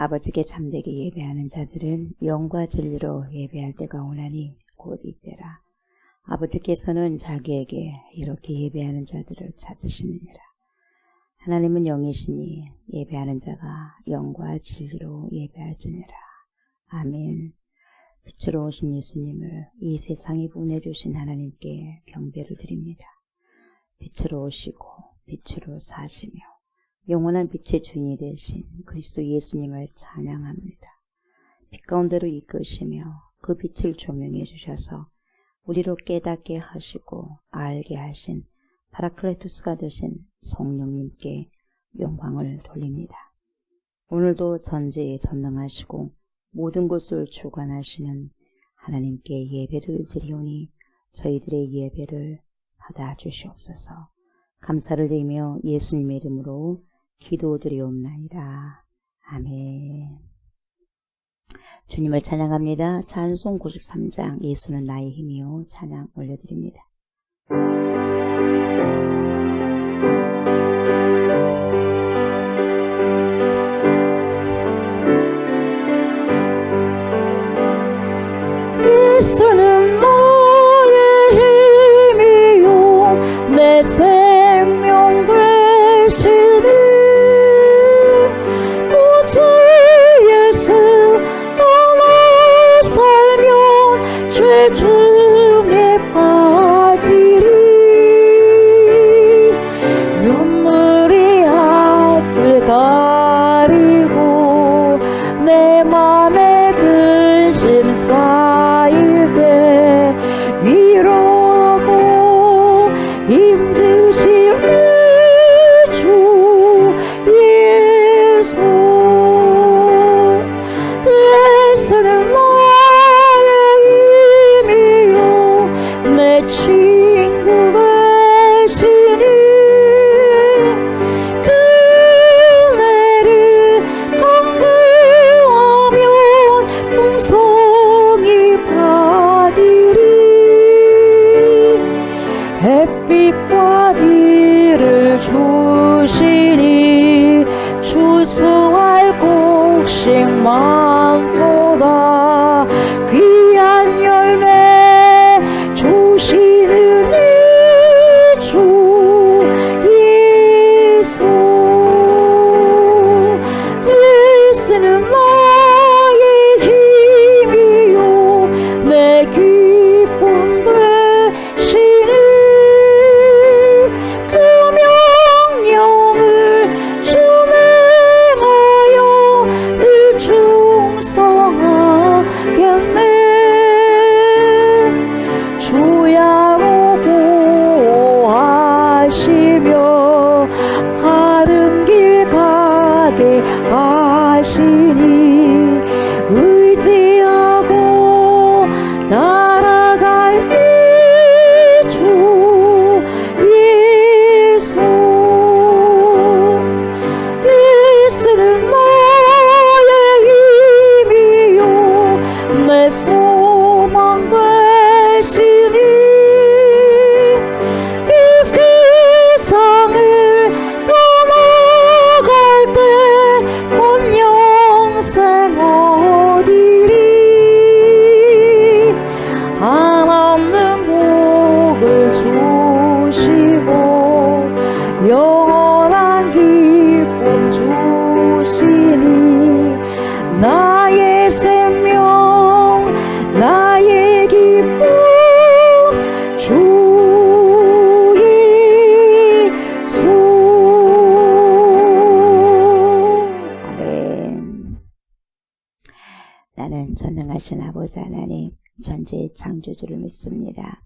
아버지께 참되게 예배하는 자들은 영과 진리로 예배할 때가 오나니 곧 이때라. 아버지께서는 자기에게 이렇게 예배하는 자들을 찾으시느니라. 하나님은 영이시니 예배하는 자가 영과 진리로 예배할지니라. 아멘. 빛으로 오신 예수님을 이 세상에 보내주신 하나님께 경배를 드립니다. 빛으로 오시고 빛으로 사시며 영원한 빛의 주인이 되신 그리스도 예수님을 찬양합니다. 빛 가운데로 이끄시며 그 빛을 조명해 주셔서 우리로 깨닫게 하시고 알게 하신 파라클레토스가 되신 성령님께 영광을 돌립니다. 오늘도 전제에 전능하시고 모든 것을 주관하시는 하나님께 예배를 드리오니 저희들의 예배를 받아주시옵소서. 감사를 드리며 예수님의 이름으로 기도드리옵나이다. 아멘. 주님을 찬양합니다. 찬송 93장 예수는 나의 힘이요 찬양 올려드립니다. 예수는 나의 힘이요 내 생명 되시니 오직 예수 따라 살면 죄 중에 빠지리 눈물이 앞을 가리고 내 맘에 근심 쌓일 때 위로하고 힘주실 주 예수. 예수는 나의 힘이요 내 친구 되시니 그네를 강구하면 풍성히 받으리 햇빛과 비를 주시니 추수할 곡식 많도다 귀한 열매 주시는 이 주 예수. 예수는 나의 힘이요 내 기쁨 되시니 그 명령을 준행하여 늘 충성하겠네. 주야로 보호하시며 바른 길 가게 하시니 의지하고 날아갈 이 주 예수. 예수는 나의 힘이요 내 소망 되시니 이 세상을 떠나갈 때 본 영생 얻으리 한없는 복을 주시고 영원한 기쁨 주시니 나의 생명 나의 기쁨 주 예수. 아멘. 나는 전능하신 아버지 하나님 전지의 창조주를 믿습니다.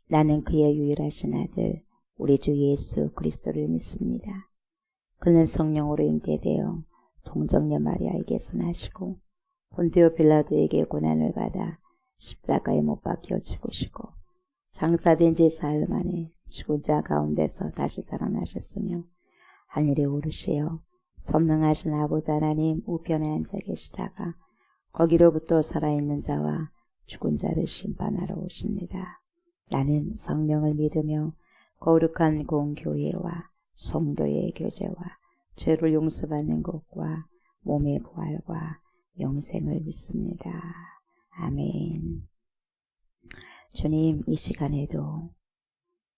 나는 그의 유일하신 아들 우리 주 예수 그리스도를 믿습니다. 그는 성령으로 잉태되어 동정녀 마리아에게서 나시고 본디오 빌라도에게 고난을 받아 십자가에 못 박혀 죽으시고 장사된 지 사흘 만에 죽은 자 가운데서 다시 살아나셨으며 하늘에 오르시어 전능하신 아버지 하나님 우편에 앉아 계시다가 거기로부터 살아있는 자와 죽은 자를 심판하러 오십니다. 나는 성령을 믿으며 거룩한 공교회와 성도의 교제와 죄를 용서받는 것과 몸의 부활과 영생을 믿습니다. 아멘. 주님, 이 시간에도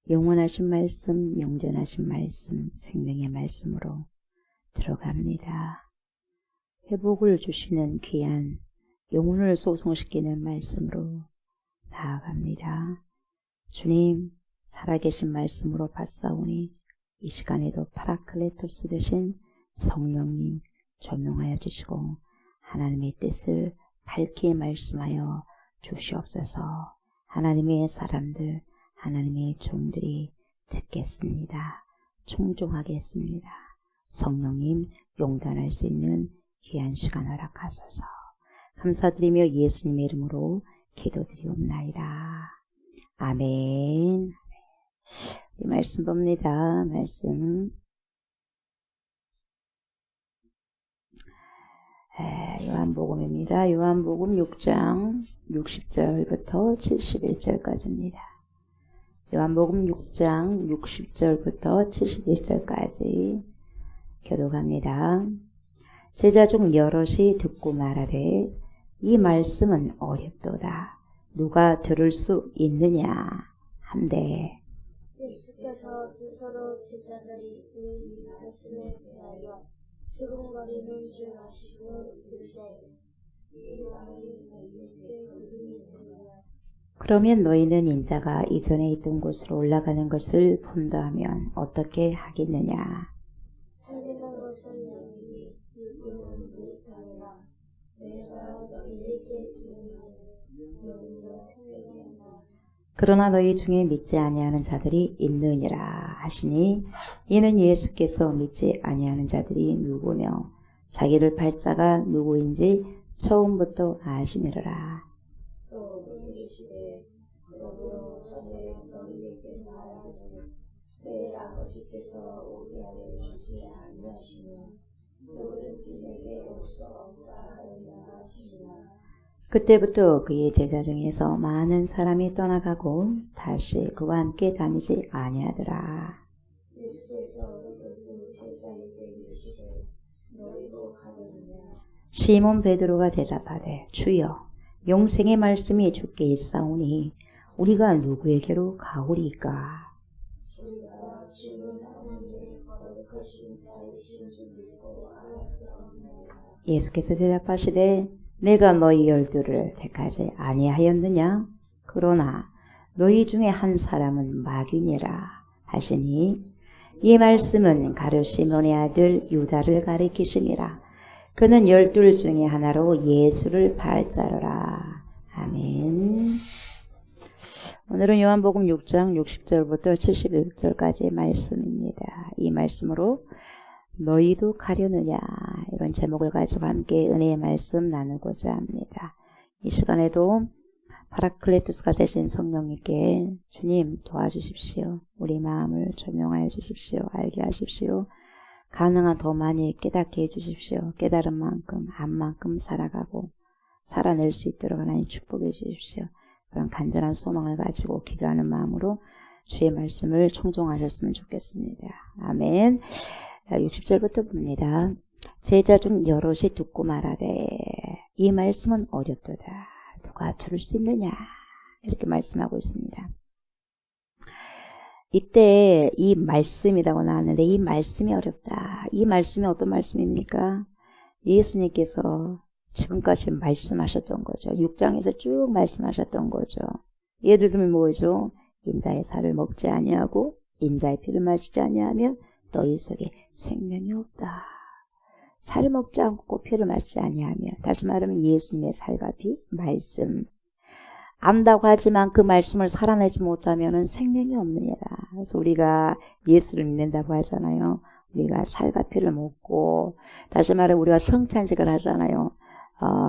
영원하신 말씀, 영전하신 말씀, 생명의 말씀으로 들어갑니다. 회복을 주시는 귀한 영혼을 소성시키는 말씀으로 나아갑니다. 주님, 살아계신 말씀으로 받사오니 이 시간에도 파라클레토스 되신 성령님 조명하여 주시고 하나님의 뜻을 밝게 말씀하여 주시옵소서. 하나님의 사람들, 하나님의 종들이 듣겠습니다. 청종하겠습니다. 성령님 용단할 수 있는 귀한 시간 허락하소서. 감사드리며 예수님의 이름으로 기도드리옵나이다. 아멘. 이 말씀 봅니다. 말씀. 요한복음입니다. 요한복음 6장 60절부터 71절까지입니다. 요한복음 6장 60절부터 71절까지 교독합니다. 제자 중 여럿이 듣고 말하되 이 말씀은 어렵도다. 누가 들을 수 있느냐 한데 예수께서 스스로 제자들이 이 말씀에 대하여 수군거리는 줄 아시고 이르시되 이 말이 너희에게 의미 있느냐. 그러면 너희는 인자가 이전에 있던 곳으로 올라가는 것을 본다 하면 어떻게 하겠느냐. 살리는 것은 영이니 육은 무릇 아니라 내가 너희에게 이르노니 영으로 생명이라. 그러나 너희 중에 믿지 아니하는 자들이 있느니라 하시니 이는 예수께서 믿지 아니하는 자들이 누구며 자기를 팔 자가 누구인지 처음부터 아심이라. 또 이르시되 그러므로 전에 너희에게 말하기를 내 아버지께서 오게 하여 주지 아니하시며 누구든지 내게 올 수 없다 하였다 하시니라. 그때부터 그의 제자 중에서 많은 사람이 떠나가고 다시 그와 함께 다니지 아니하더라. 예수께서 그 제자에게 이르시되 너희도 가느냐. 시몬 베드로가 대답하되 주여 영생의 말씀이 주께 있사오니 우리가 누구에게로 가오리까. 우리가 주는 하나님의 거룩하신 자이신 줄 믿고 알았사옵나이다. 예수께서 대답하시되 내가 너희 12를 택하지 아니하였느냐. 그러나 너희 중에 한 사람은 마귀니라 하시니 이 말씀은 가룟 시몬의 아들 유다를 가리키심이라. 그는 12 중에 하나로 예수를 팔자로라. 아멘. 오늘은 요한복음 6장 60절부터 71절까지의 말씀입니다. 이 말씀으로 너희도 가려느냐 이런 제목을 가지고 함께 은혜의 말씀 나누고자 합니다. 이 시간에도 파라클레토스가 되신 성령님께 주님 도와주십시오. 우리 마음을 조명하여 주십시오. 알게 하십시오. 가능한 더 많이 깨닫게 해주십시오. 깨달은 만큼 안 만큼 살아가고 살아낼 수 있도록 하나님 축복해 주십시오. 그런 간절한 소망을 가지고 기도하는 마음으로 주의 말씀을 청종하셨으면 좋겠습니다. 아멘. 60절부터 봅니다. 제자 중 여럿이 듣고 말하되 이 말씀은 어렵도다. 누가 들을 수 있느냐 이렇게 말씀하고 있습니다. 이때 이 말씀이라고 나왔는데 이 말씀이 어렵다. 이 말씀이 어떤 말씀입니까? 예수님께서 지금까지 말씀하셨던 거죠. 6장에서 쭉 말씀하셨던 거죠. 예를 들면 뭐죠? 인자의 살을 먹지 아니하고 인자의 피를 마시지 아니하면 너희 속에 생명이 없다. 살을 먹지 않고 피를 마시지 아니하면, 다시 말하면 예수님의 살과 피, 말씀. 안다고 하지만 그 말씀을 살아내지 못하면 생명이 없느니라. 그래서 우리가 예수를 믿는다고 하잖아요. 우리가 살과 피를 먹고, 다시 말해 우리가 성찬식을 하잖아요.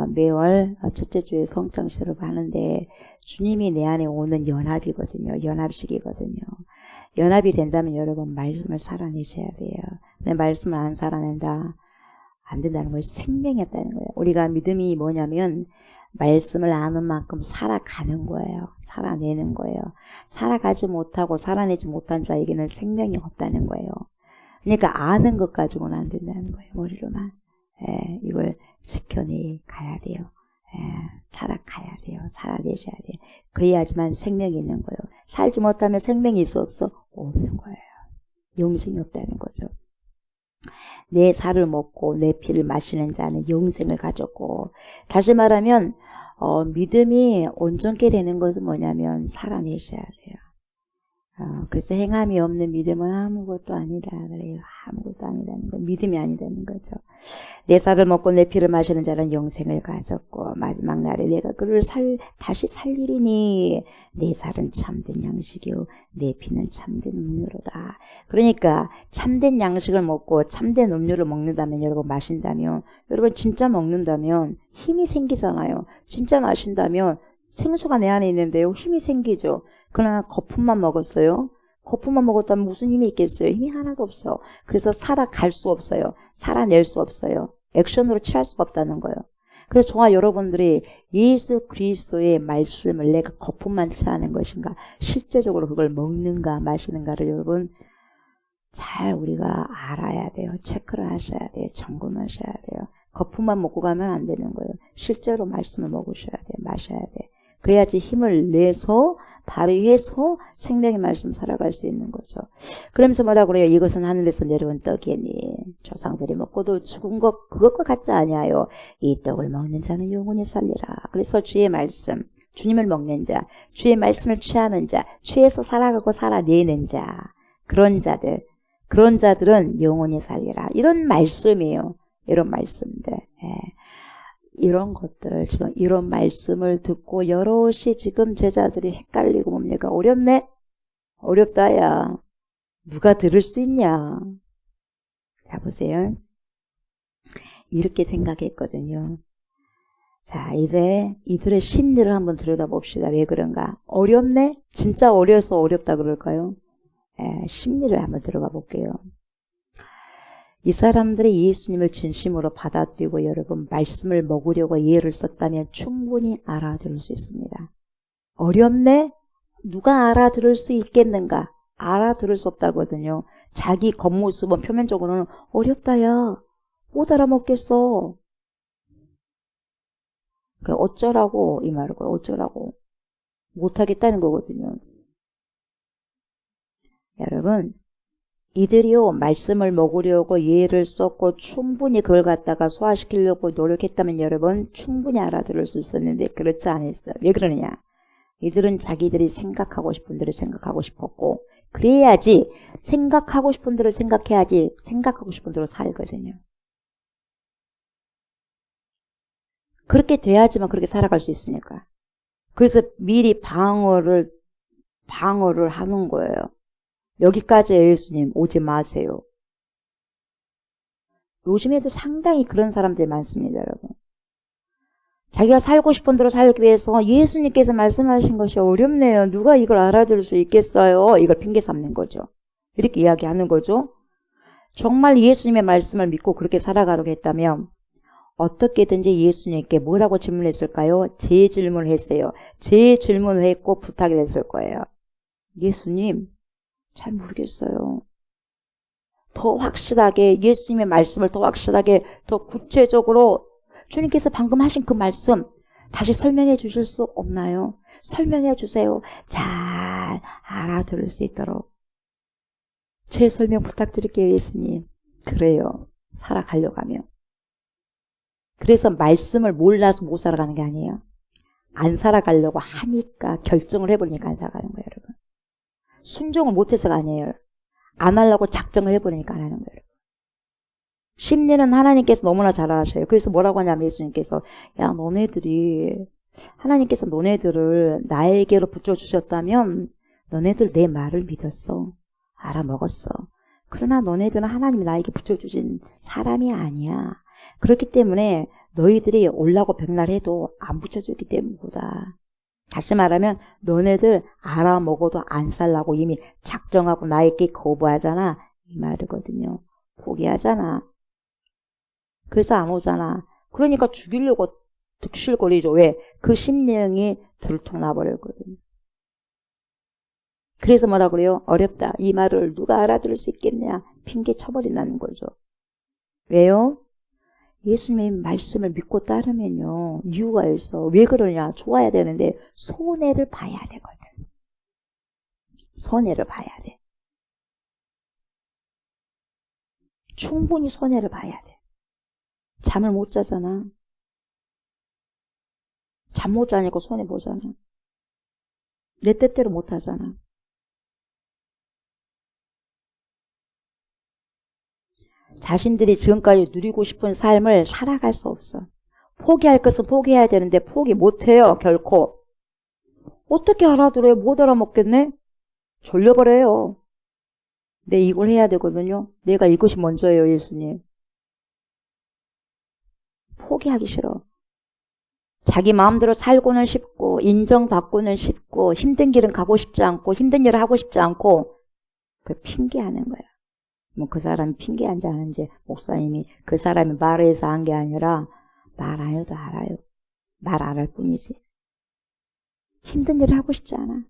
매월 첫째 주에 성찬식을 하는데 주님이 내 안에 오는 연합이거든요. 연합식이거든요. 연합이 된다면 여러분 말씀을 살아내셔야 돼요. 내 말씀을 안 살아낸다. 안 된다는 거예요. 생명이 없다는 거예요. 우리가 믿음이 뭐냐면 말씀을 아는 만큼 살아가는 거예요. 살아내는 거예요. 살아가지 못하고 살아내지 못한 자에게는 생명이 없다는 거예요. 그러니까 아는 것 가지고는 안 된다는 거예요. 머리로만. 이걸 지켜내 가야 돼요. 살아가야 돼요. 살아내셔야 돼요. 그래야지만 생명이 있는 거예요. 살지 못하면 생명이 있어 없어? 없는 거예요. 영생이 없다는 거죠. 내 살을 먹고 내 피를 마시는 자는 영생을 가졌고, 다시 말하면 믿음이 온전케 되는 것은 뭐냐면 살아내셔야 돼요. 그래서 행함이 없는 믿음은 아무것도 아니다 그래요. 아무것도 아니라는 거, 믿음이 아니라는 거죠. 내 살을 먹고 내 피를 마시는 자는 영생을 가졌고 마지막 날에 내가 그를 다시 살리리니 내 살은 참된 양식이요 내 피는 참된 음료로다. 그러니까 참된 양식을 먹고 참된 음료를 먹는다면, 여러분 마신다면, 여러분 진짜 먹는다면 힘이 생기잖아요. 진짜 마신다면 생수가 내 안에 있는데요, 힘이 생기죠. 그러나 거품만 먹었어요. 거품만 먹었다면 무슨 힘이 있겠어요? 힘이 하나도 없어요. 그래서 살아갈 수 없어요. 살아낼 수 없어요. 액션으로 취할 수가 없다는 거예요. 그래서 저와 여러분들이 예수 그리스도의 말씀을 내가 거품만 취하는 것인가, 실제적으로 그걸 먹는가 마시는가를 여러분 잘 우리가 알아야 돼요. 체크를 하셔야 돼요. 점검하셔야 돼요. 거품만 먹고 가면 안 되는 거예요. 실제로 말씀을 먹으셔야 돼요. 마셔야 돼요. 그래야지 힘을 내서 발휘해서 생명의 말씀 살아갈 수 있는 거죠. 그러면서 뭐라고 그래요? 이것은 하늘에서 내려온 떡이니 조상들이 먹고도 죽은 것 그것과 같지 아니하여 이 떡을 먹는 자는 영원히 살리라. 그래서 주의 말씀, 주님을 먹는 자, 주의 말씀을 취하는 자, 취해서 살아가고 살아내는 자, 그런 자들은 영원히 살리라. 이런 말씀이에요. 이런 말씀들. 이런 것들, 지금 이런 말씀을 듣고 여럿이 지금 제자들이 헷갈리고 뭡니까? 어렵네? 어렵다, 야. 누가 들을 수 있냐? 자, 보세요. 이렇게 생각했거든요. 자, 이제 이들의 심리를 한번 들여다봅시다. 왜 그런가? 어렵네? 진짜 어려서 어렵다 그럴까요? 심리를 한번 들어가 볼게요. 이 사람들이 예수님을 진심으로 받아들이고 여러분 말씀을 먹으려고 예를 썼다면 충분히 알아들을 수 있습니다. 어렵네? 누가 알아들을 수 있겠는가? 알아들을 수 없다거든요. 자기 겉모습은 표면적으로는 어렵다 야. 못 알아먹겠어. 어쩌라고 이 말을 거예요. 어쩌라고. 못하겠다는 거거든요. 여러분, 이들이요 말씀을 먹으려고 예를 썼고 충분히 그걸 갖다가 소화시키려고 노력했다면 여러분 충분히 알아들을 수 있었는데 그렇지 않았어요. 왜 그러느냐? 이들은 자기들이 생각하고 싶은 대로 생각하고 싶었고, 그래야지 생각하고 싶은 대로 생각해야지 생각하고 싶은 대로 살거든요. 그렇게 돼야지만 그렇게 살아갈 수 있으니까. 그래서 미리 방어를 하는 거예요. 여기까지예요. 예수님 오지 마세요. 요즘에도 상당히 그런 사람들이 많습니다. 여러분. 자기가 살고 싶은 대로 살기 위해서 예수님께서 말씀하신 것이 어렵네요. 누가 이걸 알아들을 수 있겠어요? 이걸 핑계 삼는 거죠. 이렇게 이야기하는 거죠. 정말 예수님의 말씀을 믿고 그렇게 살아가려고 했다면 어떻게든지 예수님께 뭐라고 질문했을까요? 제 질문을 했어요. 제 질문을 했고 부탁을 했을 거예요. 예수님, 잘 모르겠어요. 더 확실하게 예수님의 말씀을 더 확실하게 더 구체적으로 주님께서 방금 하신 그 말씀 다시 설명해 주실 수 없나요? 설명해 주세요. 잘 알아들을 수 있도록 제 설명 부탁드릴게요. 예수님. 그래요. 살아가려고 하면. 그래서 말씀을 몰라서 못 살아가는 게 아니에요. 안 살아가려고 하니까 결정을 해버리니까 안 살아가는 거예요. 여러분. 순종을 못해서가 아니에요. 안 하려고 작정을 해버리니까 안 하는 거예요. 심리는 하나님께서 너무나 잘 아셔요. 그래서 뭐라고 하냐면 예수님께서 하나님께서 너네들을 나에게로 붙여주셨다면 너네들 내 말을 믿었어. 알아먹었어. 그러나 너네들은 하나님이 나에게 붙여주신 사람이 아니야. 그렇기 때문에 너희들이 올라고 백날해도 안 붙여주기 때문이다. 다시 말하면 너네들 알아먹어도 안 살라고 이미 작정하고 나에게 거부하잖아. 이 말이거든요. 포기하잖아. 그래서 안 오잖아. 그러니까 죽이려고 득실거리죠. 왜? 그 심령이 들통나버렸거든요. 그래서 뭐라 그래요? 어렵다. 이 말을 누가 알아들을 수 있겠냐? 핑계 쳐버린다는 거죠. 왜요? 예수님의 말씀을 믿고 따르면요. 이유가 있어. 왜 그러냐. 좋아야 되는데 손해를 봐야 되거든. 손해를 봐야 돼. 충분히 손해를 봐야 돼. 잠을 못 자잖아. 잠 못 자니까 손해 보잖아. 내 뜻대로 못 하잖아. 자신들이 지금까지 누리고 싶은 삶을 살아갈 수 없어. 포기할 것은 포기해야 되는데 포기 못해요. 결코. 어떻게 알아들어요? 못 알아먹겠네? 졸려버려요. 내 이걸 해야 되거든요. 내가 이것이 먼저예요. 예수님. 포기하기 싫어. 자기 마음대로 살고는 싶고 인정받고는 싶고 힘든 길은 가고 싶지 않고 힘든 일을 하고 싶지 않고 그 핑계하는 거야. 뭐 그 사람이 핑계한지 안 하는지 목사님이 그 사람이 말해서 한 게 아니라 말 안 해도 알아요. 말 안 할 뿐이지. 힘든 일을 하고 싶지 않아.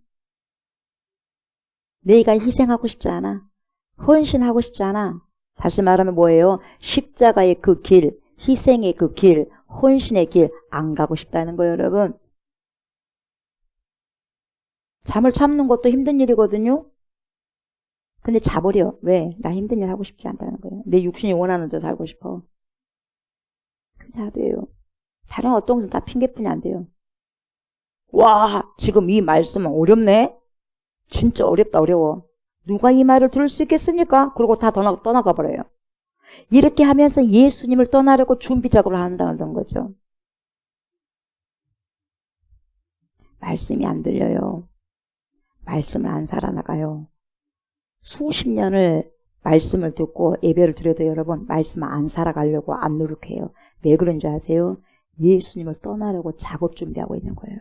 내가 희생하고 싶지 않아. 헌신하고 싶지 않아. 다시 말하면 뭐예요? 십자가의 그 길, 희생의 그 길, 헌신의 길 안 가고 싶다는 거예요, 여러분. 잠을 참는 것도 힘든 일이거든요. 근데 자버려. 왜? 나 힘든 일 하고 싶지 않다는 거예요. 내 육신이 원하는 대로 살고 싶어. 그게 다 돼요. 다른 어떤 것은 다 핑계뿐이 안 돼요. 와, 지금 이 말씀은 어렵네? 진짜 어렵다, 어려워. 누가 이 말을 들을 수 있겠습니까? 그러고 다 떠나가 버려요. 이렇게 하면서 예수님을 떠나려고 준비 작업을 한다는 거죠. 말씀이 안 들려요. 말씀을 안 살아나가요. 수십 년을 말씀을 듣고 예배를 드려도 여러분 말씀 안 살아가려고 안 노력해요. 왜 그런 줄 아세요? 예수님을 떠나려고 작업 준비하고 있는 거예요.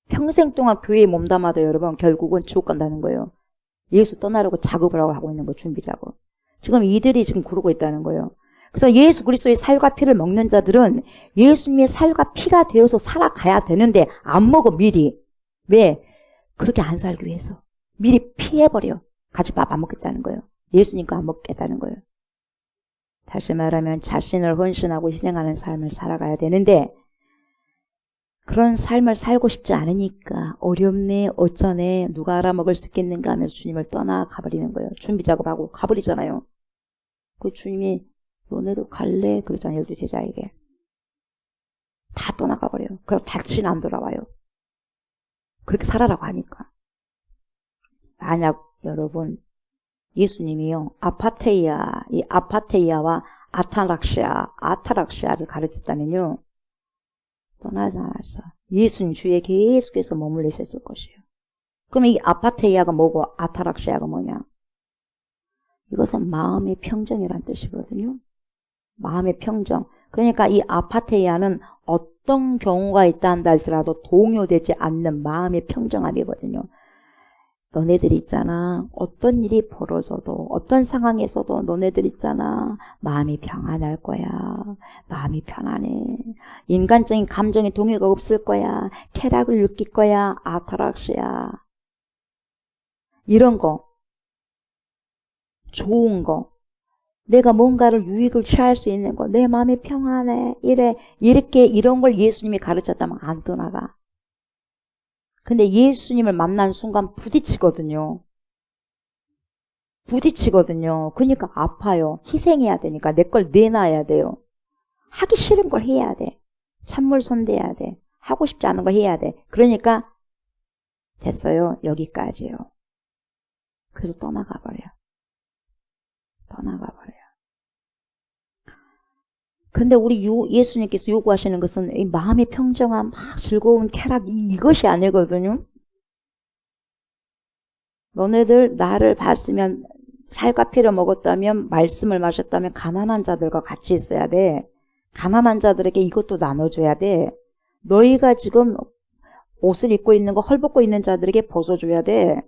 평생 동안 교회에 몸담아도 여러분 결국은 지옥 간다는 거예요. 예수 떠나려고 작업을 하고 있는 거예요. 준비 작업. 지금 이들이 지금 그러고 있다는 거예요. 그래서 예수 그리스도의 살과 피를 먹는 자들은 예수님의 살과 피가 되어서 살아가야 되는데 안 먹어 미리. 왜? 그렇게 안 살기 위해서. 미리 피해버려. 같이 밥 안 먹겠다는 거예요. 예수님과 안 먹겠다는 거예요. 다시 말하면 자신을 헌신하고 희생하는 삶을 살아가야 되는데 그런 삶을 살고 싶지 않으니까 어렵네 어쩌네 누가 알아먹을 수 있겠는가 하면서 주님을 떠나가버리는 거예요. 준비 작업하고 가버리잖아요. 그 주님이 너네도 갈래? 그러잖아요. 12제자에게. 다 떠나가버려요. 그럼 다시는 안 돌아와요. 그렇게 살아라고 하니까. 만약 여러분 예수님이요 아파테이아 이 아파테이아와 아타락시아를 가르쳤다면요 떠나지 않았어. 예수님 주위에 계속해서 머물러 있었을 것이에요. 그러면 이 아파테이아가 뭐고 아타락시아가 뭐냐? 이것은 마음의 평정이란 뜻이거든요. 마음의 평정. 그러니까 이 아파테이아는 어떤 경우가 있다 한다 할지라도 동요되지 않는 마음의 평정함이거든요. 너네들 있잖아. 어떤 일이 벌어져도 어떤 상황에서도 너네들 있잖아. 마음이 평안할 거야. 마음이 편안해. 인간적인 감정의 동요가 없을 거야. 쾌락을 느낄 거야. 아타락시아. 이런 거. 좋은 거. 내가 뭔가를 유익을 취할 수 있는 거. 내 마음이 평안해. 이렇게 이런 걸 예수님이 가르쳤다면 안 떠나가. 근데 예수님을 만난 순간 부딪히거든요. 그러니까 아파요. 희생해야 되니까 내 걸 내놔야 돼요. 하기 싫은 걸 해야 돼. 찬물 손대야 돼. 하고 싶지 않은 거 해야 돼. 그러니까 됐어요. 여기까지요. 그래서 떠나가 버려요. 근데 우리 예수님께서 요구하시는 것은 이 마음의 평정함, 막 즐거운 쾌락 이것이 아니거든요. 너네들 나를 봤으면 살과 피를 먹었다면 말씀을 마셨다면 가난한 자들과 같이 있어야 돼. 가난한 자들에게 이것도 나눠줘야 돼. 너희가 지금 옷을 입고 있는 거 헐벗고 있는 자들에게 벗어줘야 돼.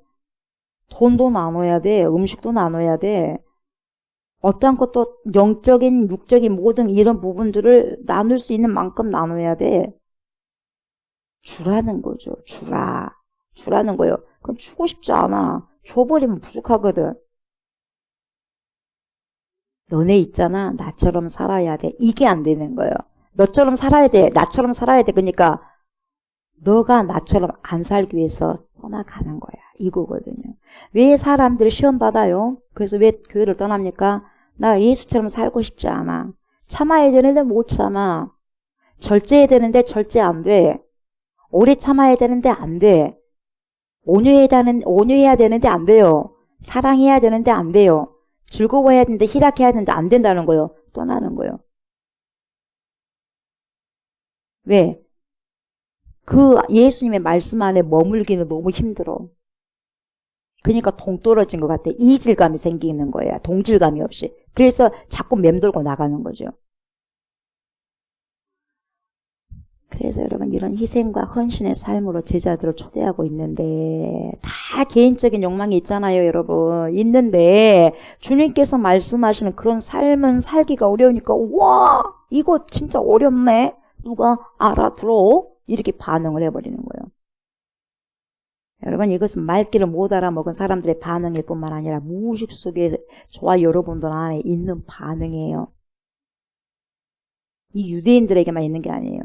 돈도 나눠야 돼. 음식도 나눠야 돼. 어떠한 것도 영적인, 육적인 모든 이런 부분들을 나눌 수 있는 만큼 나눠야 돼. 주라는 거죠. 주라는 거예요. 그럼 주고 싶지 않아. 줘버리면 부족하거든. 너네 있잖아. 나처럼 살아야 돼. 이게 안 되는 거예요. 너처럼 살아야 돼. 나처럼 살아야 돼. 그러니까 너가 나처럼 안 살기 위해서 떠나가는 거야. 이거거든요. 왜 사람들이 시험 받아요? 그래서 왜 교회를 떠납니까? 나 예수처럼 살고 싶지 않아. 참아야 되는데 못 참아. 절제해야 되는데 절제 안 돼. 오래 참아야 되는데 안 돼. 온유해야 되는데 안 돼요. 사랑해야 되는데 안 돼요. 즐거워해야 되는데 희락해야 되는데 안 된다는 거예요. 떠나는 거예요. 왜? 그 예수님의 말씀 안에 머물기는 너무 힘들어. 그러니까 동떨어진 것 같아. 이질감이 생기는 거야. 동질감이 없이. 그래서 자꾸 맴돌고 나가는 거죠. 그래서 여러분 이런 희생과 헌신의 삶으로 제자들을 초대하고 있는데 다 개인적인 욕망이 있잖아요, 여러분. 있는데 주님께서 말씀하시는 그런 삶은 살기가 어려우니까 와 이거 진짜 어렵네. 누가 알아들어? 이렇게 반응을 해버리는 거예요. 여러분 이것은 말귀를 못 알아먹은 사람들의 반응일 뿐만 아니라 무의식 속에 저와 여러분들 안에 있는 반응이에요. 이 유대인들에게만 있는 게 아니에요.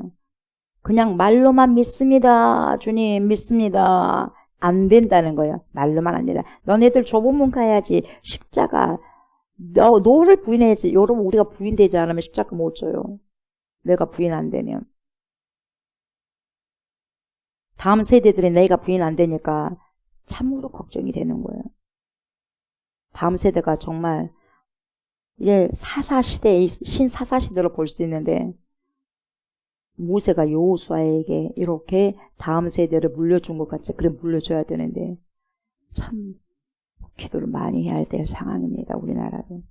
그냥 말로만 믿습니다. 주님 믿습니다. 안 된다는 거예요. 말로만 안 된다. 너네들 좁은 문 가야지. 십자가 너를 부인해야지. 여러분 우리가 부인되지 않으면 십자가 못 져요. 내가 부인 안 되면. 다음 세대들이 내가 부인 안 되니까 참으로 걱정이 되는 거예요. 다음 세대가 정말 이제 사사시대의 신사사시대로 볼 수 있는데 모세가 여호수아에게 이렇게 다음 세대를 물려준 것 같이 그래 물려줘야 되는데 참 기도를 많이 해야 될 상황입니다. 우리나라도.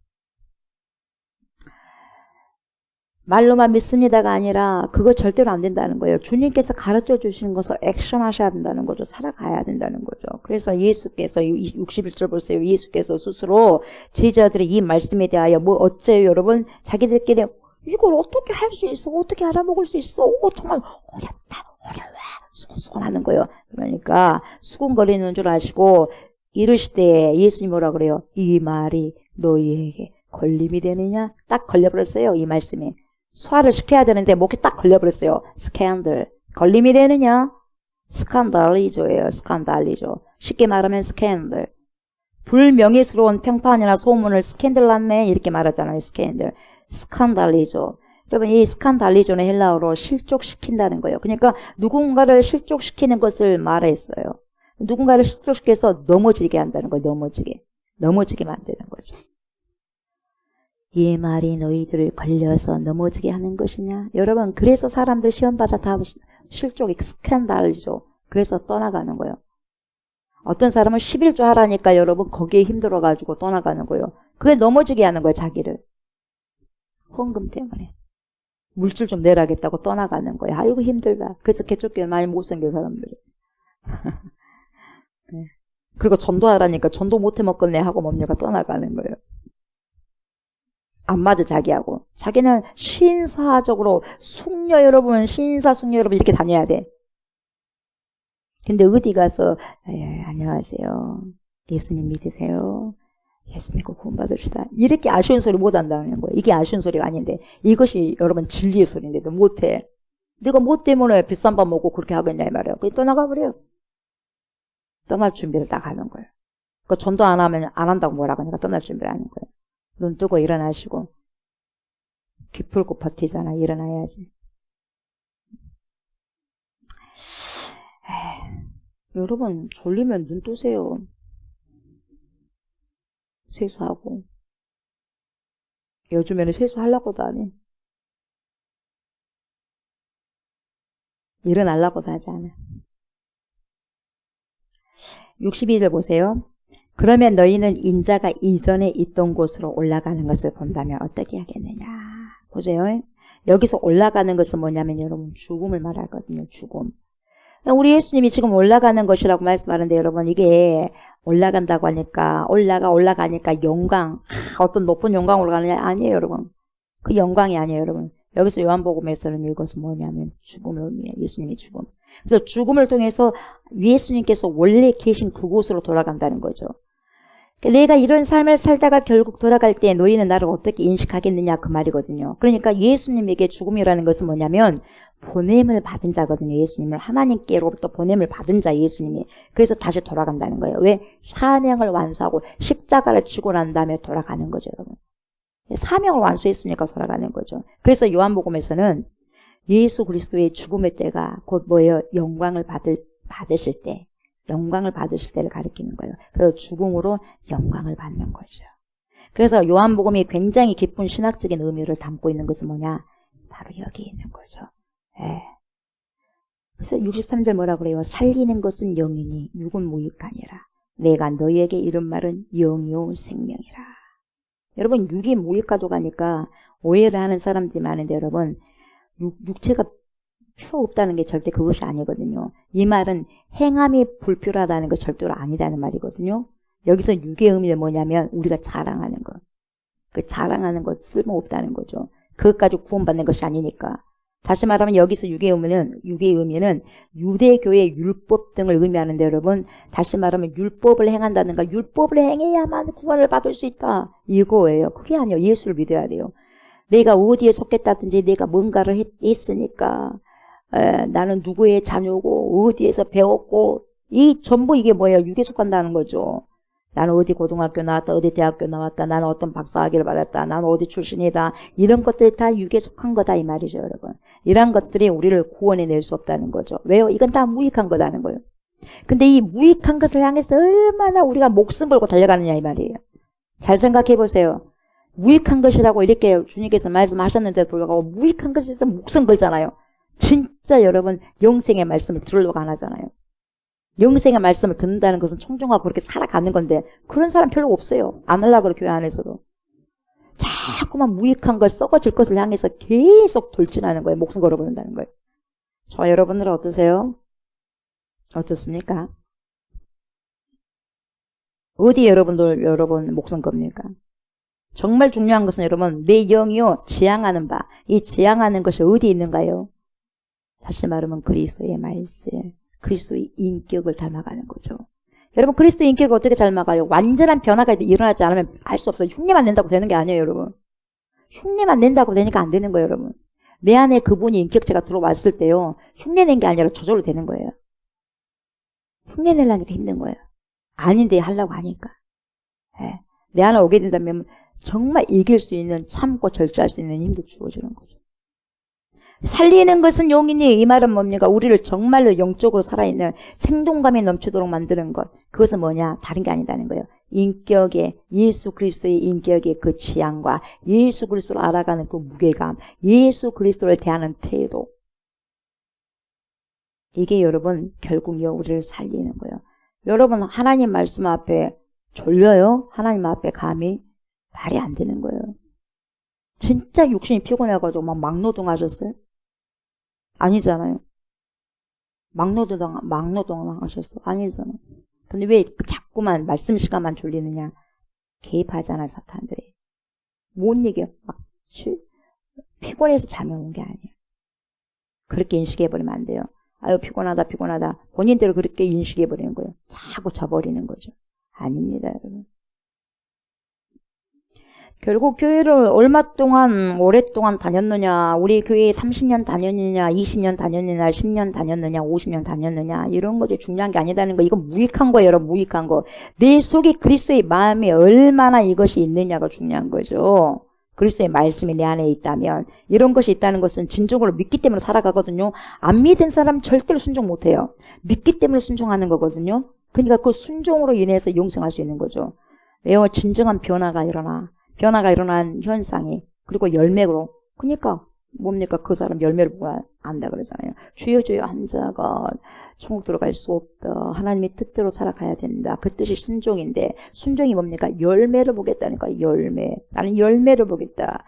말로만 믿습니다가 아니라 그거 절대로 안 된다는 거예요. 주님께서 가르쳐 주시는 것을 액션하셔야 된다는 거죠. 살아가야 된다는 거죠. 그래서 예수께서 61절 보세요. 예수께서 스스로 제자들의 이 말씀에 대하여 뭐 어째요 여러분? 자기들끼리 이걸 어떻게 할 수 있어? 어떻게 알아먹을 수 있어? 정말 어렵다. 어려워. 수근수근하는 거예요. 그러니까 수근거리는 줄 아시고 이르시되 예수님 뭐라 그래요? 이 말이 너희에게 걸림이 되느냐? 딱 걸려버렸어요. 이 말씀이. 소화를 시켜야 되는데 목에 딱 걸려버렸어요. 스캔들. 걸림이 되느냐? 스칸달리조예요. 스칸달리조. 쉽게 말하면 스캔들. 불명예스러운 평판이나 소문을 스캔들 났네. 이렇게 말하잖아요. 스캔들. 스칸달리조. 여러분 이 스칸달리조는 헬라어로 실족시킨다는 거예요. 그러니까 누군가를 실족시키는 것을 말했어요. 누군가를 실족시켜서 넘어지게 한다는 거예요. 넘어지게 만드는 거죠. 이 말이 너희들을 걸려서 넘어지게 하는 것이냐? 여러분 그래서 사람들 시험받아 다 실족이 스캔달이죠. 그래서 떠나가는 거예요. 어떤 사람은 11조 하라니까 여러분 거기에 힘들어가지고 떠나가는 거예요. 그게 넘어지게 하는 거예요. 자기를. 헌금 때문에. 물질 좀 내라겠다고 떠나가는 거예요. 아이고 힘들다. 그래서 개쫓기는 많이 못생긴 사람들이. 네. 그리고 전도하라니까 전도 못해 먹겠네 하고 뭡니까 떠나가는 거예요. 안 맞아 자기하고. 자기는 신사적으로 숙녀 여러분 신사 숙녀 여러분 이렇게 다녀야 돼. 근데 어디 가서 안녕하세요. 예수님 믿으세요. 예수 믿고 구원받으시다. 이렇게 아쉬운 소리 못 한다는 거예요. 이게 아쉬운 소리가 아닌데 이것이 여러분 진리의 소리인데도 못해. 네가 뭐 때문에 비싼 밥 먹고 그렇게 하겠냐 이 말이야. 그냥 떠나가 버려. 떠날 준비를 딱 하는 거예요. 그 전도 안 하면 안 한다고 뭐라고 하니까 떠날 준비를 하는 거예요. 눈 뜨고 일어나시고 기풀고 버티잖아. 일어나야지. 여러분 졸리면 눈 뜨세요. 세수하고. 요즘에는 세수하려고도 안 해. 일어나려고도 하지 않아. 62절 보세요. 그러면 너희는 인자가 이전에 있던 곳으로 올라가는 것을 본다면 어떻게 하겠느냐. 보세요. 여기서 올라가는 것은 뭐냐면 여러분 죽음을 말하거든요. 죽음. 우리 예수님이 지금 올라가는 것이라고 말씀하는데 여러분 이게 올라간다고 하니까 올라가니까 영광 어떤 높은 영광으로 가느냐 아니에요 여러분. 그 영광이 아니에요 여러분. 여기서 요한복음에서는 이것은 뭐냐면 죽음을 의미해요. 예수님이 죽음. 그래서 죽음을 통해서 예수님께서 원래 계신 그곳으로 돌아간다는 거죠. 내가 이런 삶을 살다가 결국 돌아갈 때 너희는 나를 어떻게 인식하겠느냐 그 말이거든요. 그러니까 예수님에게 죽음이라는 것은 뭐냐면 보냄을 받은 자거든요. 예수님을 하나님께로부터 보냄을 받은 자 예수님이. 그래서 다시 돌아간다는 거예요. 왜? 사명을 완수하고 십자가를 지고 난 다음에 돌아가는 거죠, 여러분. 사명을 완수했으니까 돌아가는 거죠. 그래서 요한복음에서는 예수 그리스도의 죽음의 때가 곧 뭐예요? 영광을 받으실 때. 영광을 받으실 때를 가리키는 거예요. 그래서 죽음으로 영광을 받는 거죠. 그래서 요한복음이 굉장히 깊은 신학적인 의미를 담고 있는 것은 뭐냐? 바로 여기 있는 거죠. 예. 그래서 63절 뭐라고 그래요? 살리는 것은 영이니 육은 무익하니라. 내가 너희에게 이른 말은 영이요 생명이라. 여러분 육이 무익하다고 하니까 오해를 하는 사람들이 많은데 여러분 육체가 필요 없다는 게 절대 그것이 아니거든요. 이 말은 행함이 불필요하다는 거 절대로 아니다는 말이거든요. 여기서 육의 의미는 뭐냐면 우리가 자랑하는 것. 그 자랑하는 것 쓸모없다는 거죠. 그것까지 구원받는 것이 아니니까. 다시 말하면 여기서 육의 의미는 유대교의 율법 등을 의미하는데 여러분 다시 말하면 율법을 행한다든가 율법을 행해야만 구원을 받을 수 있다. 이거예요. 그게 아니에요. 예수를 믿어야 돼요. 내가 어디에 속했다든지 내가 뭔가를 했으니까 나는 누구의 자녀고 어디에서 배웠고 이 전부 이게 뭐예요? 육에 속한다는 거죠. 나는 어디 고등학교 나왔다, 어디 대학교 나왔다, 나는 어떤 박사학위를 받았다, 나는 어디 출신이다. 이런 것들이 다 육에 속한 거다 이 말이죠, 여러분. 이런 것들이 우리를 구원해낼 수 없다는 거죠. 왜요? 이건 다 무익한 거라는 거예요. 근데 이 무익한 것을 향해서 얼마나 우리가 목숨 걸고 달려가느냐 이 말이에요. 잘 생각해 보세요. 무익한 것이라고 이렇게 주님께서 말씀하셨는데도 불구하고 무익한 것에서 목숨 걸잖아요. 진짜 여러분 영생의 말씀을 들으려고 안 하잖아요. 영생의 말씀을 듣는다는 것은 청중하고 그렇게 살아가는 건데 그런 사람 별로 없어요. 안 하려고 그래 교회 안에서도. 자꾸만 무익한 걸 썩어질 것을 향해서 계속 돌진하는 거예요. 목숨 걸어버린다는 거예요. 저 여러분들은 어떠세요? 어떻습니까? 어디 여러분 목숨 겁니까? 정말 중요한 것은 여러분 내 영이요 지향하는 바. 이 지향하는 것이 어디 있는가요? 다시 말하면 그리스도의 말씀, 그리스도의 인격을 닮아가는 거죠. 여러분 그리스도의 인격을 어떻게 닮아가요? 완전한 변화가 일어나지 않으면 알 수 없어요. 흉내만 낸다고 되는 게 아니에요, 여러분. 흉내만 낸다고 되니까 안 되는 거예요, 여러분. 내 안에 그분이 인격체가 들어왔을 때요. 흉내낸 게 아니라 저절로 되는 거예요. 흉내내려니까 힘든 거예요. 아닌데 하려고 하니까. 네. 내 안에 오게 된다면 정말 이길 수 있는 참고 절제할 수 있는 힘도 주어지는 거죠. 살리는 것은 용이니 이 말은 뭡니까? 우리를 정말로 영적으로 살아있는 생동감이 넘치도록 만드는 것. 그것은 뭐냐? 다른 게 아니다는 거예요. 인격의 예수 그리스도의 인격의 그 지향과 예수 그리스도를 알아가는 그 무게감, 예수 그리스도를 대하는 태도. 이게 여러분 결국요 우리를 살리는 거예요. 여러분 하나님 말씀 앞에 졸려요? 하나님 앞에 감히 말이 안 되는 거예요. 진짜 육신이 피곤해가지고 막 노동하셨어요? 아니잖아요. 막노동 하셨어? 아니잖아요. 근데 왜 자꾸만 말씀 시간만 졸리느냐? 개입하잖아 사탄들이. 뭔 얘기야? 막 피곤해서 잠이 오는 게 아니에요. 그렇게 인식해버리면 안 돼요. 아유 피곤하다. 본인대로 그렇게 인식해버리는 거예요. 자꾸 져버리는 거죠. 아닙니다 여러분. 결국 교회를 오랫동안 다녔느냐, 우리 교회에 30년 다녔느냐, 20년 다녔느냐, 10년 다녔느냐, 50년 다녔느냐, 이런 것이 중요한 게 아니다는 거. 이건 무익한 거예요, 여러분, 무익한 거. 내 속에 그리스도의 마음이 얼마나 이것이 있느냐가 중요한 거죠. 그리스도의 말씀이 내 안에 있다면, 이런 것이 있다는 것은 진정으로 믿기 때문에 살아가거든요. 안 믿은 사람 절대로 순종 못 해요. 믿기 때문에 순종하는 거거든요. 그러니까 그 순종으로 인해서 용서할 수 있는 거죠. 왜요? 진정한 변화가 일어난 현상이, 그리고 열매로. 그러니까 뭡니까? 그 사람 열매를 보고 안다 그러잖아요. 주여 주여 한 자가 천국 들어갈 수 없다. 하나님의 뜻대로 살아가야 된다. 그 뜻이 순종인데, 순종이 뭡니까? 열매를 보겠다니까. 열매. 나는 열매를 보겠다.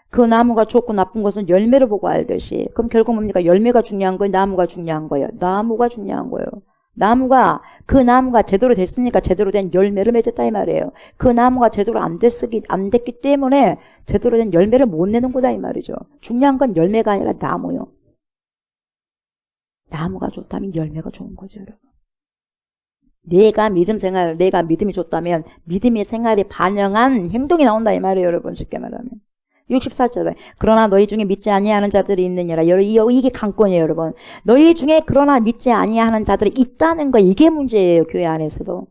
그 나무가 좋고 나쁜 것은 열매를 보고 알듯이. 그럼 결국 뭡니까? 열매가 중요한 거예요? 나무가 중요한 거예요? 나무가 중요한 거예요. 그 나무가 제대로 됐으니까 제대로 된 열매를 맺었다 이 말이에요. 그 나무가 제대로 안 됐기 때문에 제대로 된 열매를 못 내는 거다 이 말이죠. 중요한 건 열매가 아니라 나무요. 나무가 좋다면 열매가 좋은 거죠, 여러분. 내가 믿음이 좋다면 믿음의 생활에 반영한 행동이 나온다 이 말이에요, 여러분. 쉽게 말하면. 64절에 그러나 너희 중에 믿지 아니하는 자들이 있느니라. 이게 관건이에요, 여러분. 너희 중에 그러나 믿지 아니하는 자들이 있다는 거, 이게 문제예요, 교회 안에서도.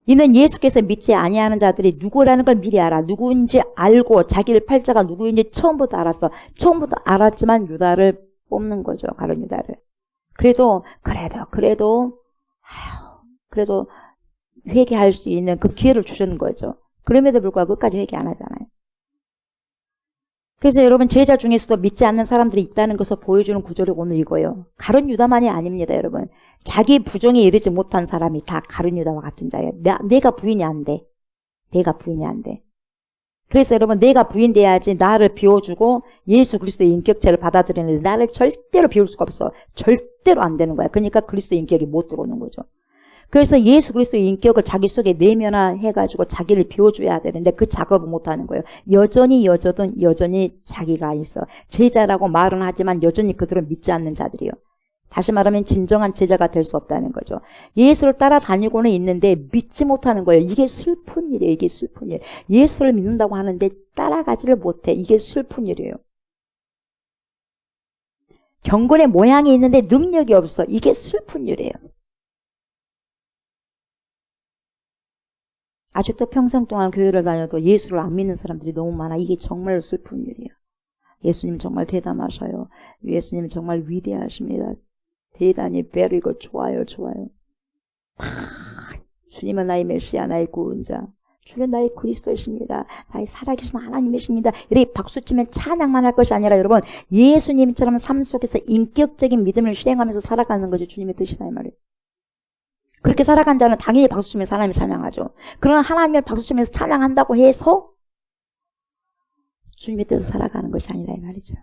이는 예수께서 믿지 아니하는 자들이 누구라는 걸 미리 알아. 누구인지 알고 자기를 팔자가 누구인지 처음부터 알았어. 처음부터 알았지만 유다를 뽑는 거죠, 가룟 유다를. 그래도 회개할 수 있는 그 기회를 주는 거죠. 그럼에도 불구하고 끝까지 회개 안 하잖아요. 그래서 여러분, 제자 중에서도 믿지 않는 사람들이 있다는 것을 보여주는 구절이 오늘 이거예요. 가룟 유다만이 아닙니다, 여러분. 자기 부정에 이르지 못한 사람이 다 가룟 유다와 같은 자예요. 내가 부인이 안 돼. 그래서 여러분, 내가 부인돼야지 나를 비워주고 예수 그리스도의 인격체를 받아들이는데 나를 절대로 비울 수가 없어. 절대로 안 되는 거야. 그러니까 그리스도의 인격이 못 들어오는 거죠. 그래서 예수 그리스도의 인격을 자기 속에 내면화해가지고 자기를 비워줘야 되는데 그 작업을 못하는 거예요. 여전히 자기가 있어. 제자라고 말은 하지만 여전히 그들은 믿지 않는 자들이요. 다시 말하면 진정한 제자가 될 수 없다는 거죠. 예수를 따라다니고는 있는데 믿지 못하는 거예요. 이게 슬픈 일이에요. 이게 슬픈 일. 예수를 믿는다고 하는데 따라가지를 못해. 이게 슬픈 일이에요. 경건의 모양이 있는데 능력이 없어. 이게 슬픈 일이에요. 아직도 평생 동안 교회를 다녀도 예수를 안 믿는 사람들이 너무 많아. 이게 정말 슬픈 일이에요. 예수님 정말 대단하셔요. 예수님 정말 위대하십니다. 대단히 베리고 좋아요. 주님은 나의 메시아, 나의 구원자. 주는 나의 그리스도이십니다. 나의 살아계신 하나님이십니다. 이렇게 박수치면 찬양만 할 것이 아니라 여러분, 예수님처럼 삶 속에서 인격적인 믿음을 실행하면서 살아가는 것이 주님의 뜻이다 이 말이에요. 그렇게 살아간 자는 당연히 박수치면서 하나님을 찬양하죠. 그러나 하나님을 박수치면서 찬양한다고 해서 주님의 뜻을 살아가는 것이 아니라 이 말이죠.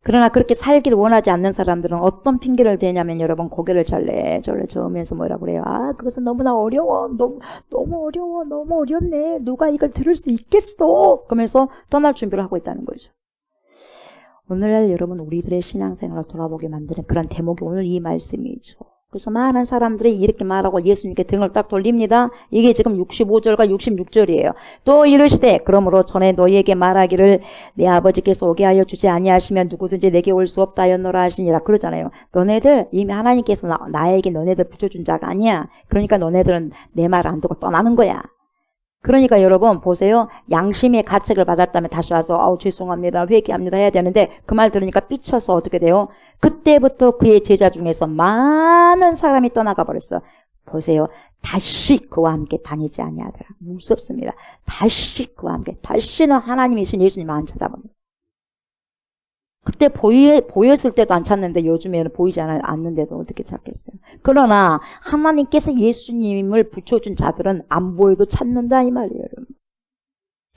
그러나 그렇게 살기를 원하지 않는 사람들은 어떤 핑계를 대냐면 여러분, 고개를 절레절레 저으면서 뭐라고 그래요? 그것은 너무나 어려워. 너무 어려워. 너무 어렵네. 누가 이걸 들을 수 있겠어? 그러면서 떠날 준비를 하고 있다는 거죠. 오늘날 여러분, 우리들의 신앙생활을 돌아보게 만드는 그런 대목이 오늘 이 말씀이죠. 그래서 많은 사람들이 이렇게 말하고 예수님께 등을 딱 돌립니다. 이게 지금 65절과 66절이에요. 또 이르시되 그러므로 전에 너희에게 말하기를 내 아버지께서 오게 하여 주지 아니하시면 누구든지 내게 올 수 없다 하였노라 하시니라. 그러잖아요. 너네들 이미 하나님께서 나에게 너네들 붙여준 자가 아니야. 그러니까 너네들은 내 말 안 듣고 떠나는 거야. 그러니까 여러분 보세요. 양심의 가책을 받았다면 다시 와서 죄송합니다, 회개합니다 해야 되는데 그 말 들으니까 삐쳐서 어떻게 돼요? 그때부터 그의 제자 중에서 많은 사람이 떠나가 버렸어. 보세요. 다시 그와 함께 다니지 아니하더라. 무섭습니다. 다시 그와 함께. 다시는 하나님이신 예수님을 안 찾아봅니다. 그때 보였을 때도 안 찾는데 요즘에는 보이지 않는데도 어떻게 찾겠어요? 그러나 하나님께서 예수님을 붙여준 자들은 안 보여도 찾는다 이 말이에요, 여러분.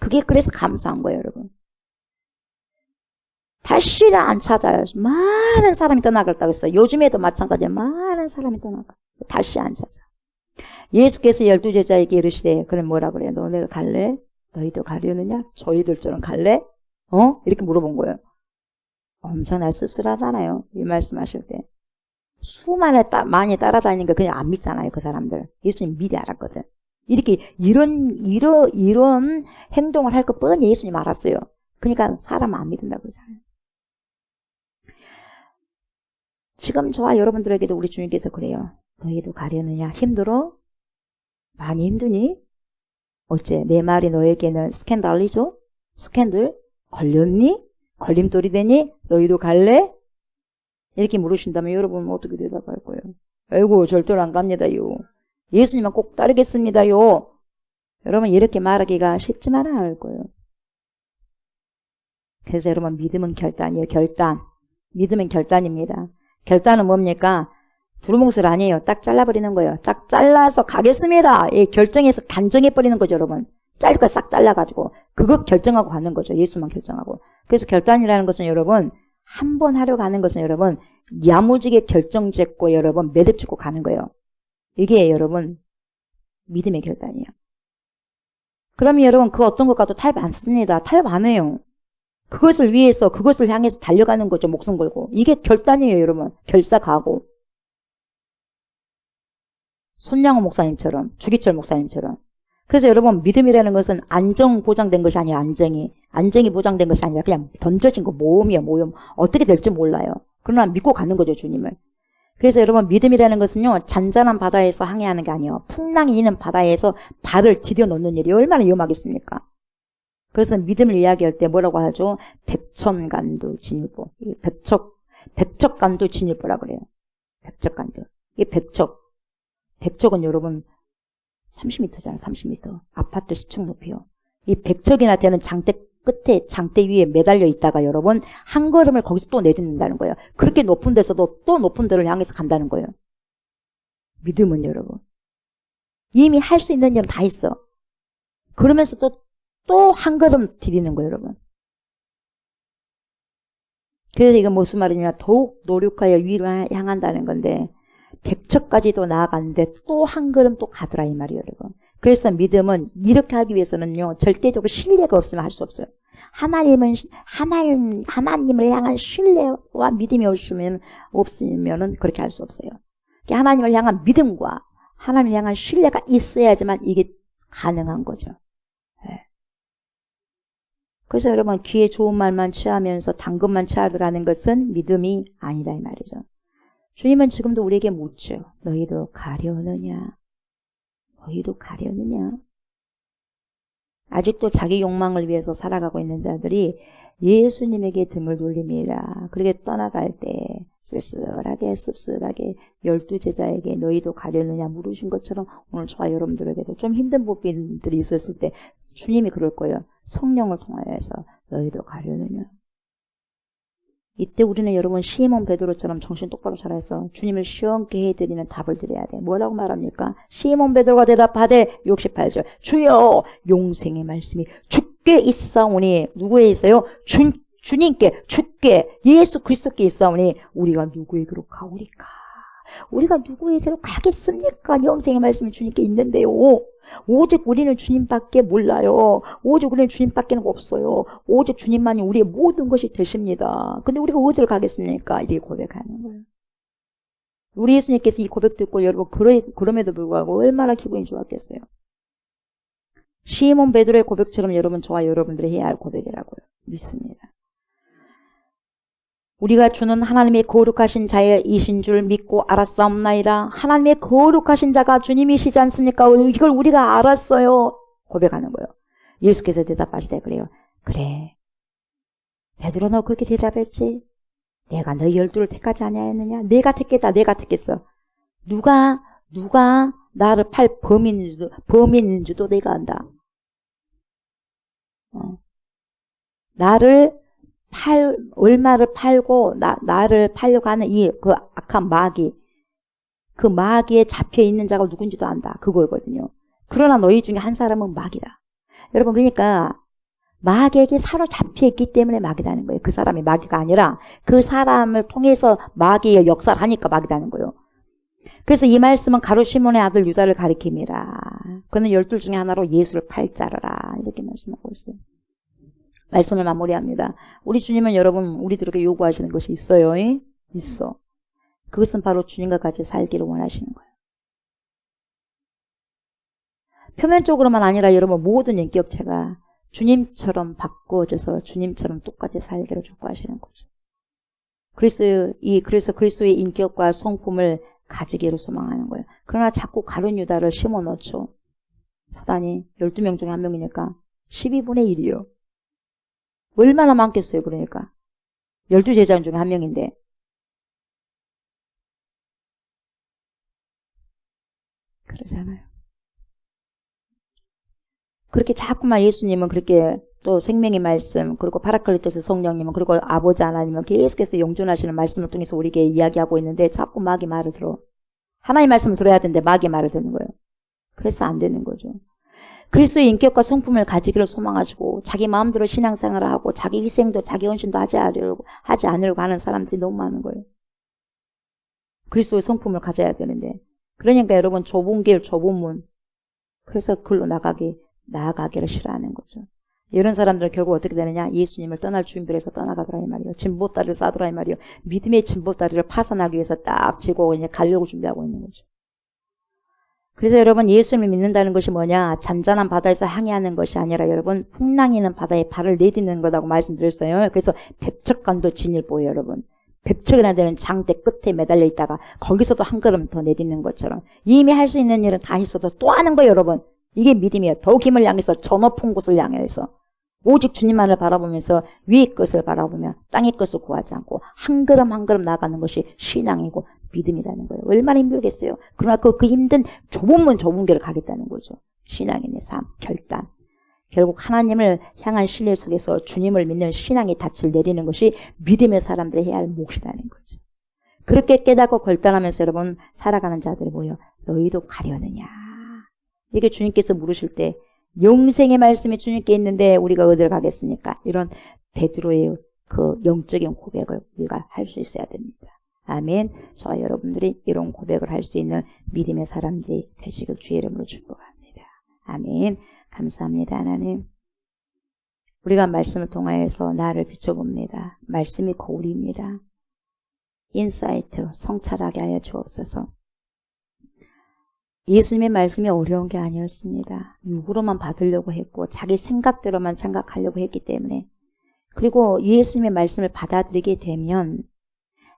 그게 그래서 감사한 거예요, 여러분. 다시는 안 찾아요. 많은 사람이 떠나갔다고 했어요. 요즘에도 마찬가지예요. 많은 사람이 떠나가. 다시 안 찾아. 예수께서 12제자에게 이르시되, 그럼 뭐라 그래요? 너네가 갈래? 너희도 가려느냐? 저희들처럼 갈래? 이렇게 물어본 거예요. 엄청나게 씁쓸하잖아요. 이 말씀하실 때. 많이 따라다니니까 그냥 안 믿잖아요, 그 사람들. 예수님 미리 알았거든. 이런 행동을 할 거 뻔히 예수님 알았어요. 그러니까 사람 안 믿는다고 그러잖아요. 지금 저와 여러분들에게도 우리 주님께서 그래요. 너희도 가려느냐? 힘들어? 많이 힘드니? 어째 내 말이 너에게는 스캔들이죠? 스캔들? 걸렸니? 걸림돌이 되니? 너희도 갈래? 이렇게 물으신다면 여러분은 어떻게 대답할 거예요? 아이고 절대로 안 갑니다요. 예수님만 꼭 따르겠습니다요. 여러분 이렇게 말하기가 쉽지만 않을 거예요. 그래서 여러분 믿음은 결단이에요. 결단. 믿음은 결단입니다. 결단은 뭡니까? 두루뭉술 아니에요. 딱 잘라버리는 거예요. 딱 잘라서 가겠습니다. 예, 결정해서 단정해버리는 거죠, 여러분. 잘릴 거 싹 잘라가지고. 그거 결정하고 가는 거죠. 예수만 결정하고. 그래서 결단이라는 것은 여러분, 한 번 하려고 하는 것은 여러분, 야무지게 결정 짓고 여러분, 매듭 짓고 가는 거예요. 이게 여러분, 믿음의 결단이에요. 그러면 여러분, 그 어떤 것과도 타협 안 씁니다. 타협 안 해요. 그것을 위해서, 그것을 향해서 달려가는 거죠. 목숨 걸고. 이게 결단이에요, 여러분. 결사가고. 손양호 목사님처럼, 주기철 목사님처럼. 그래서 여러분, 믿음이라는 것은 안정 보장된 것이 아니에요. 안정이 보장된 것이 아니라 그냥 던져진 거, 모험이에요. 모험. 어떻게 될지 몰라요. 그러나 믿고 가는 거죠, 주님을. 그래서 여러분, 믿음이라는 것은요, 잔잔한 바다에서 항해하는 게 아니에요. 풍랑이 있는 바다에서 발을 디뎌 놓는 일이 얼마나 위험하겠습니까? 그래서 믿음을 이야기할 때 뭐라고 하죠? 백천간도 진일보. 백척간도 진일보라 그래요. 백척간도. 이 백척은 여러분 30m잖아요. 30m. 아파트 10층 높이요. 이 백척이나 되는 장대 끝에, 장대 위에 매달려 있다가 여러분 한 걸음을 거기서 또 내딛는다는 거예요. 그렇게 높은 데서도 또 높은 데를 향해서 간다는 거예요. 믿음은 여러분. 이미 할 수 있는 일은 다 했어. 그러면서 또 한 걸음 디디는 거예요, 여러분. 그래서 이건 무슨 말이냐. 더욱 노력하여 위로 향한다는 건데, 백척까지도 나아갔는데 또 한 걸음 또 가더라 이 말이에요, 여러분. 그래서 믿음은 이렇게 하기 위해서는요, 절대적으로 신뢰가 없으면 할 수 없어요. 하나님을 향한 신뢰와 믿음이 없으면은 그렇게 할 수 없어요. 하나님을 향한 믿음과 하나님을 향한 신뢰가 있어야지만 이게 가능한 거죠. 네. 그래서 여러분, 귀에 좋은 말만 취하면서 당근만 취하러 가는 것은 믿음이 아니다 이 말이죠. 주님은 지금도 우리에게 묻죠. 너희도 가려느냐? 너희도 가려느냐? 아직도 자기 욕망을 위해서 살아가고 있는 자들이 예수님에게 등을 돌립니다. 그렇게 떠나갈 때 쓸쓸하게 씁쓸하게 12제자에게 너희도 가려느냐 물으신 것처럼 오늘 저와 여러분들에게도 좀 힘든 부분들이 있었을 때 주님이 그럴 거예요. 성령을 통하여서 너희도 가려느냐. 이때 우리는 여러분 시몬 베드로처럼 정신 똑바로 차려서 주님을 시원케 해드리는 답을 드려야 돼. 뭐라고 말합니까? 시몬 베드로가 대답하되 68절 주여 용생의 말씀이 주께 있사오니 누구에 있어요? 주님께 주께 예수 그리스도께 있사오니 우리가 누구에게로 가오리까? 우리가 누구에게로 가겠습니까? 영생의 말씀이 주님께 있는데요. 오직 우리는 주님밖에 몰라요. 오직 우리는 주님밖에 없어요. 오직 주님만이 우리의 모든 것이 되십니다. 근데 우리가 어디를 가겠습니까? 이렇게 고백하는 거예요. 우리 예수님께서 이 고백 듣고 여러분 그럼에도 불구하고 얼마나 기분이 좋았겠어요. 시몬 베드로의 고백처럼 여러분 저와 여러분들이 해야 할 고백이라고요. 믿습니다. 우리가 주는 하나님의 거룩하신 자이신 줄 믿고 알았사옵나이다. 하나님의 거룩하신 자가 주님이시지 않습니까? 이걸 우리가 알았어요. 고백하는 거예요. 예수께서 대답하시되 그래요. 그래. 베드로 너 그렇게 대답했지? 내가 너희 12를 택하지 아니하였느냐? 내가 택했다. 내가 택했어. 누가 나를 팔 범인인지도 내가 안다. 얼마를 팔고 나를 팔려고 하는 그 악한 마귀, 그 마귀에 잡혀 있는 자가 누군지도 안다. 그거거든요. 그러나 너희 중에 한 사람은 마귀다. 여러분 그러니까 마귀에게 사로잡혀 있기 때문에 마귀다는 거예요. 그 사람이 마귀가 아니라 그 사람을 통해서 마귀의 역사를 하니까 마귀다는 거예요. 그래서 이 말씀은 가룟 시몬의 아들 유다를 가리킵니다. 그는 12 중에 하나로 예수를 팔자르라 이렇게 말씀하고 있어요. 말씀을 마무리합니다. 우리 주님은 여러분 우리들에게 요구하시는 것이 있어요. 있어. 그것은 바로 주님과 같이 살기를 원하시는 거예요. 표면적으로만 아니라 여러분 모든 인격체가 주님처럼 바꿔져서 주님처럼 똑같이 살기를 촉구하시는 거죠. 그래서 그리스도의 인격과 성품을 가지기를 소망하는 거예요. 그러나 자꾸 가룟 유다를 심어넣죠. 사단이 12명 중에 한 명이니까 12분의 1이요. 얼마나 많겠어요, 그러니까. 12제자 중에 한 명인데. 그러잖아요. 그렇게 자꾸만 예수님은 그렇게 또 생명의 말씀, 그리고 파라클리토스 성령님은, 그리고 아버지 하나님은 계속해서 용존하시는 말씀을 통해서 우리에게 이야기하고 있는데 자꾸 마귀 말을 들어. 하나님 말씀을 들어야 되는데 마귀 말을 듣는 거예요. 그래서 안 되는 거죠. 그리스도의 인격과 성품을 가지기를 소망하시고 자기 마음대로 신앙생활을 하고 자기 희생도 자기 헌신도 하지 않으려고 하는 사람들이 너무 많은 거예요. 그리스도의 성품을 가져야 되는데 그러니까 여러분 좁은 길 좁은 문 그래서 글로 나아가기를 싫어하는 거죠. 이런 사람들은 결국 어떻게 되느냐? 예수님을 떠날 준비를 해서 떠나가더라 이 말이에요. 진보다리를 싸더라 이 말이에요. 믿음의 진보다리를 파산하기 위해서 딱 지고 이제 가려고 준비하고 있는 거죠. 그래서 여러분 예수님을 믿는다는 것이 뭐냐? 잔잔한 바다에서 항해하는 것이 아니라 여러분 풍랑이 있는 바다에 발을 내딛는 거라고 말씀드렸어요. 그래서 백척간도 진일보예요, 여러분. 백척이나 되는 장대 끝에 매달려 있다가 거기서도 한 걸음 더 내딛는 것처럼 이미 할 수 있는 일은 다 했어도 또 하는 거예요, 여러분. 이게 믿음이에요. 더욱 힘을 향해서 저 높은 곳을 향해서 오직 주님만을 바라보면서 위의 것을 바라보며 땅의 것을 구하지 않고 한 걸음 한 걸음 나아가는 것이 신앙이고 믿음이라는 거예요. 얼마나 힘들겠어요. 그러나 그 힘든 좁은 문 좁은 길을 가겠다는 거죠. 신앙인의 삶, 결단. 결국 하나님을 향한 신뢰 속에서 주님을 믿는 신앙의 닻을 내리는 것이 믿음의 사람들이 해야 할 몫이라는 거죠. 그렇게 깨닫고 결단하면서 여러분 살아가는 자들이 뭐예요? 너희도 가려느냐. 이렇게 주님께서 물으실 때 영생의 말씀이 주님께 있는데 우리가 어디를 가겠습니까? 이런 베드로의 그 영적인 고백을 우리가 할 수 있어야 됩니다. 아멘. 저와 여러분들이 이런 고백을 할 수 있는 믿음의 사람들이 되시길 주의 이름으로 축복합니다. 아멘. 감사합니다. 하나님. 우리가 말씀을 통하여서 나를 비춰봅니다. 말씀이 거울입니다. 인사이트, 성찰하게 하여 주옵소서. 예수님의 말씀이 어려운 게 아니었습니다. 육으로만 받으려고 했고 자기 생각대로만 생각하려고 했기 때문에 그리고 예수님의 말씀을 받아들이게 되면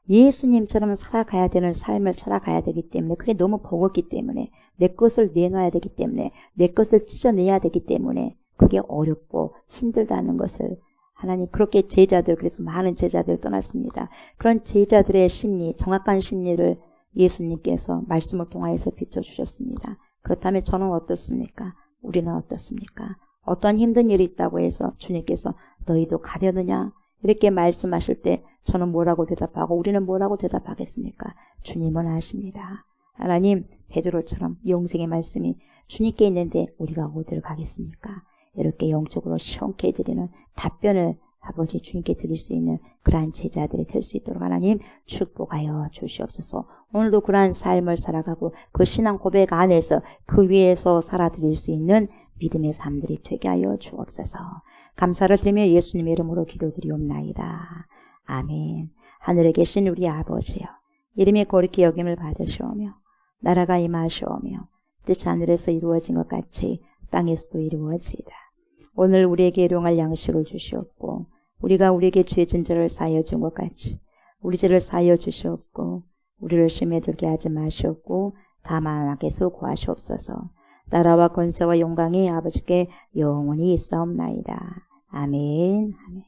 예수님처럼 살아가야 되는 삶을 살아가야 되기 때문에 그게 너무 버겁기 때문에 내 것을 내놔야 되기 때문에 내 것을 찢어내야 되기 때문에 그게 어렵고 힘들다는 것을 하나님 그렇게 제자들 그래서 많은 제자들 떠났습니다. 그런 제자들의 심리 정확한 심리를 예수님께서 말씀을 통하여서 비춰주셨습니다. 그렇다면 저는 어떻습니까? 우리는 어떻습니까? 어떤 힘든 일이 있다고 해서 주님께서 너희도 가려느냐? 이렇게 말씀하실 때 저는 뭐라고 대답하고 우리는 뭐라고 대답하겠습니까? 주님은 아십니다. 하나님 베드로처럼 영생의 말씀이 주님께 있는데 우리가 어디를 가겠습니까? 이렇게 영적으로 시원케 드리는 답변을 아버지 주님께 드릴 수 있는 그러한 제자들이 될 수 있도록 하나님 축복하여 주시옵소서. 오늘도 그러한 삶을 살아가고 그 신앙 고백 안에서 그 위에서 살아드릴 수 있는 믿음의 삶들이 되게 하여 주옵소서. 감사를 드리며 예수님의 이름으로 기도드리옵나이다. 아멘. 하늘에 계신 우리 아버지여 이름이 거룩히 여김을 받으시오며 나라가 임하시오며 뜻이 하늘에서 이루어진 것 같이 땅에서도 이루어지이다. 오늘 우리에게 일용할 양식을 주시옵고 우리가 우리에게 죄 진저를 사하여 준 것 같이 우리 죄를 사하여 주시옵고 우리를 시험에 들게 하지 마시옵고 다만 악에서 구하시옵소서. 나라와 권세와 영광이 아버지께 영원히 있사옵나이다. 아멘. 아멘.